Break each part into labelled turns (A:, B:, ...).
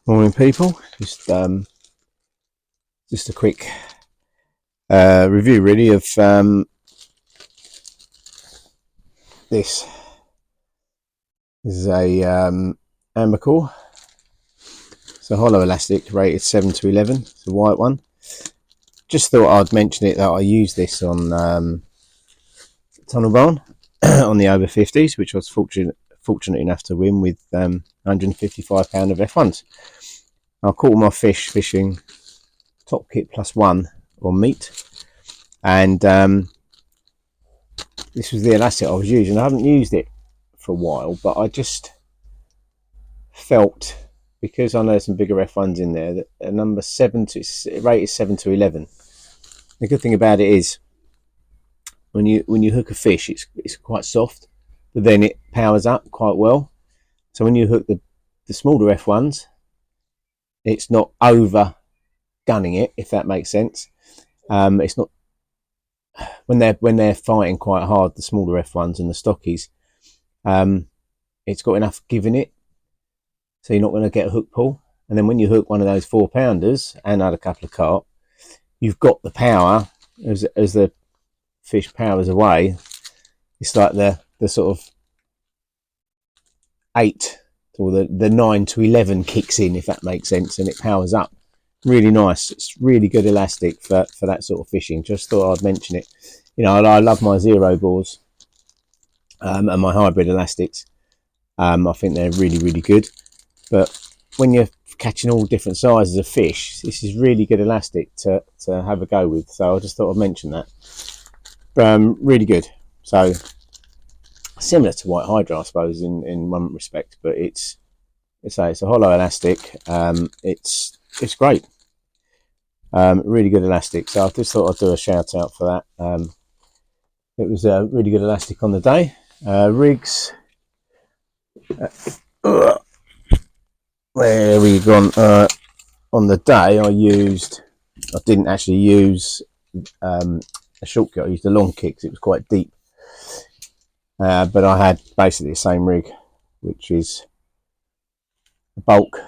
A: Morning, people. Just a quick review, really, of this. This is a Ambercore. It's a hollow elastic, rated 7 to 11. It's a white one. Just thought I'd mention it that I used this on Tunnel Barn on the over 50s, which I was fortunate enough to win with £155 of F1s. I caught my fish fishing Top Kit +1 on meat, and this was the elastic I was using. I haven't used it for a while, but I just felt, because I know some bigger F1s in there, that a number 7 to rated 7 to 11. The good thing about it is when you hook a fish, it's quite soft, but then it powers up quite well. So when you hook the smaller F1s, it's not over gunning it, if that makes sense. It's not when they're fighting quite hard, the smaller F1s and the stockies. It's got enough give in it, so you're not going to get a hook pull. And then when you hook one of those 4-pounders and add a couple of carp, you've got the power as the fish powers away. It's like the sort of 8 or the 9 to 11 kicks in, if that makes sense, and it powers up. Really nice. It's really good elastic for that sort of fishing. Just thought I'd mention it. You know, I love my zero bores and my hybrid elastics. I think they're really good. But when you're catching all different sizes of fish, this is really good elastic to have a go with. So I just thought I'd mention that. Really good. So similar to White Hydra, I suppose, in one respect, but it's a hollow elastic. It's great. Really good elastic. So I just thought I'd do a shout out for that. It was a really good elastic on the day. Rigs. Where we gone? On the day, I didn't actually use a short kick. I used a long kick because it was quite deep. But I had basically the same rig, which is a bulk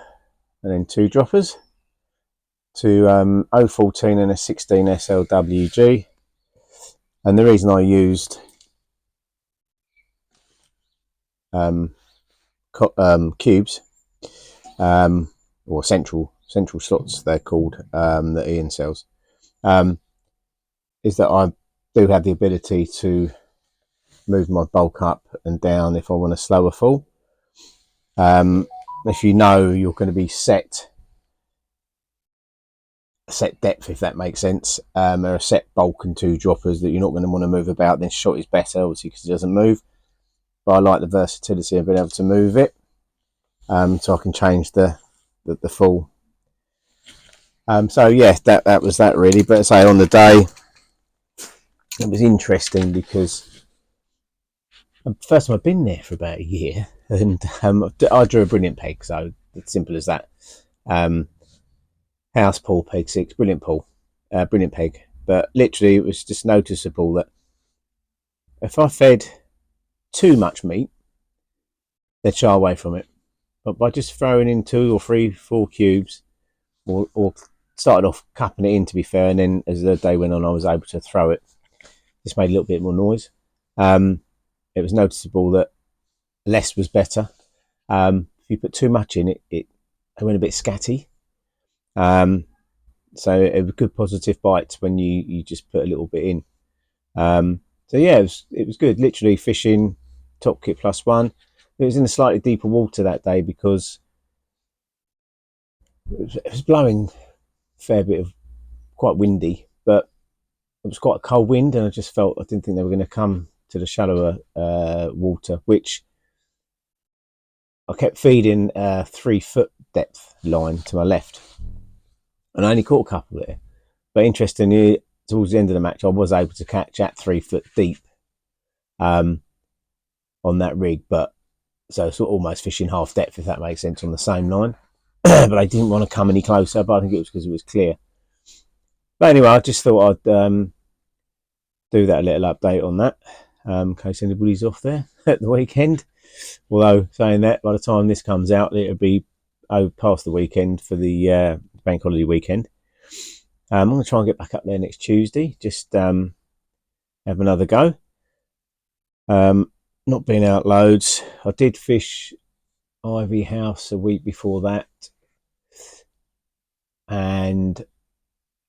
A: and then 2 droppers, to 014 and a 16 SLWG. And the reason I used cubes, or central slots they're called, that Ian sells, is that I do have the ability to move my bulk up and down if I want a slower fall. If you know you're going to be set depth, if that makes sense, or a set bulk and 2 droppers that you're not going to want to move about, then shot is better, obviously, because it doesn't move. But I like the versatility of being able to move it, so I can change the fall. So yeah, that was that really. But say on the day, it was interesting because first time I've been there for about a year, and I drew a brilliant peg, so it's simple as that. House pull, peg 6, brilliant pull, brilliant peg. But literally, it was just noticeable that if I fed too much meat, they'd shy away from it. But by just throwing in 2 or 3, 4 cubes, or started off cupping it in, to be fair, and then as the day went on, I was able to throw it. Just made a little bit more noise. It was noticeable that less was better. If you put too much in, it went a bit scatty. So it was good positive bites when you just put a little bit in. So yeah, it was good. Literally fishing Top Kit +1. It was in a slightly deeper water that day because it was blowing a fair bit of, quite windy, but it was quite a cold wind, and I just felt, I didn't think they were going to come to the shallower water, which I kept feeding a 3-foot depth line to my left, and I only caught a couple there. But interestingly, towards the end of the match, I was able to catch at 3 foot deep on that rig, but so sort of almost fishing half depth, if that makes sense, on the same line. But I didn't want to come any closer, but I think it was because it was clear. But anyway, I just thought I'd do that little update on that, in case anybody's off there at the weekend. Although saying that, by the time this comes out, it'll be past the weekend for the bank holiday weekend. I'm going to try and get back up there next Tuesday, just have another go. Not been out loads. I did fish Ivy House a week before that, and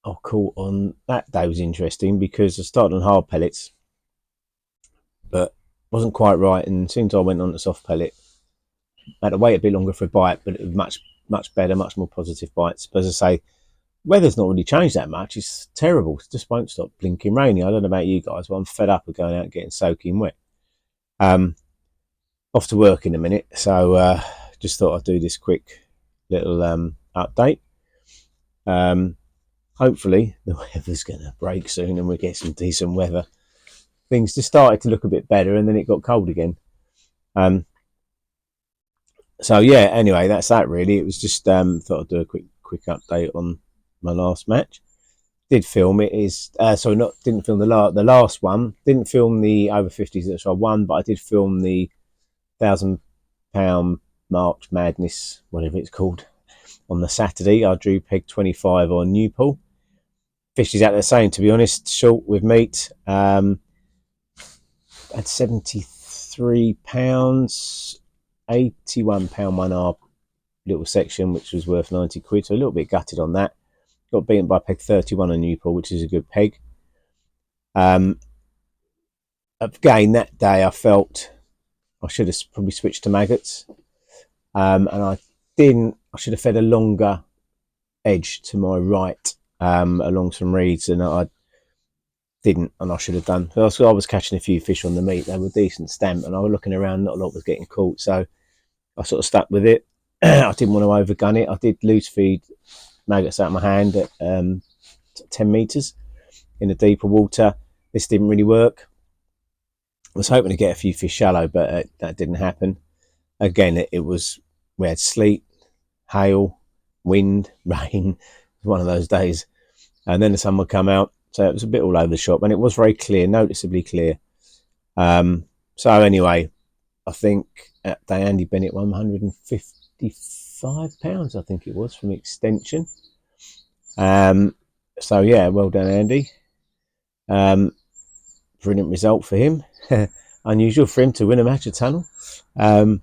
A: I caught on that day was interesting because I started on hard pellets, but wasn't quite right. And as soon as I went on to soft pellet, I had to wait a bit longer for a bite, but it was much better, much more positive bites. But as I say, weather's not really changed that much. It's terrible. It just won't stop blinking raining. I don't know about you guys, but I'm fed up of going out and getting soaking wet. Off to work in a minute, so just thought I'd do this quick little update. Hopefully the weather's going to break soon and we'll get some decent weather. Things just started to look a bit better and then it got cold again. So yeah, anyway, that's that really. It was just thought I'd do a quick update on my last match. Did film it is didn't film the last one. Didn't film the over 50s that I won, but I did film the £1,000 March Madness, whatever it's called, on the Saturday. I drew peg 25 on Newpool. Fish is out the same, to be honest, short with meat. Had £73, £81 one our little section, which was worth 90 quid, so a little bit gutted on that. Got beaten by peg 31 on Newpool, which is a good peg. Again, that day I felt I should have probably switched to maggots, and I didn't. I should have fed a longer edge to my right along some reeds, and I didn't, and I should have done. So I was catching a few fish on the meat. They were decent stamp, and I was looking around, not a lot was getting caught, so I sort of stuck with it. I didn't want to overgun it. I did loose feed maggots out of my hand at 10 meters in the deeper water. This didn't really work. I was hoping to get a few fish shallow, but that didn't happen. Again, we had sleet, hail, wind, rain. It was one of those days, and then the sun would come out, so it was a bit all over the shop, and it was very clear, noticeably clear. So anyway, I think at day Andy Bennett won £155, I think it was, from extension. So yeah, well done Andy. Brilliant result for him. Unusual for him to win a match at Tunnel. I'm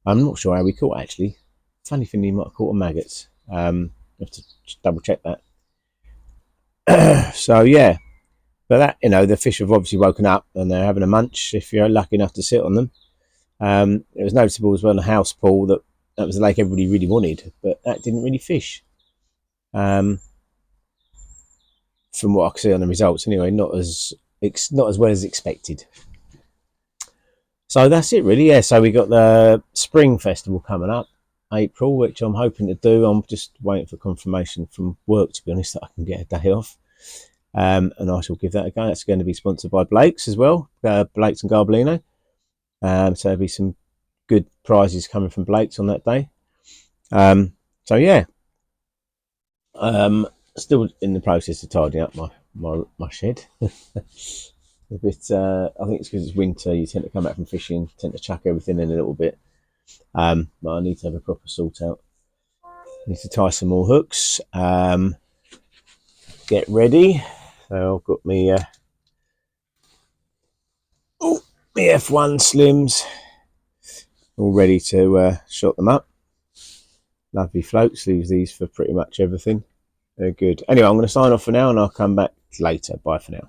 A: not sure how we caught, actually. Funny thing, he might have caught on maggots. Have to double check that. So yeah, but that, the fish have obviously woken up and they're having a munch if you're lucky enough to sit on them. It was noticeable as well in the house pool that was the lake everybody really wanted, but that didn't really fish. From what I can see on the results anyway, not as well as expected. So that's it really. Yeah, so we got the Spring Festival coming up, April, which I'm hoping to do. I'm just waiting for confirmation from work, to be honest, that I can get a day off, and I shall give that a go. That's going to be sponsored by Blake's as well, Blake's and Garbolino. So there'll be some good prizes coming from Blake's on that day. So yeah, still in the process of tidying up my shed. A bit, I think it's because it's winter, you tend to come back from fishing, tend to chuck everything in a little bit. But I need to have a proper sort out. Need to tie some more hooks. Get ready. So I've got me my F1 Slims all ready to shot them up. Lovely floats, use these for pretty much everything. They're good. Anyway, I'm going to sign off for now and I'll come back later. Bye for now.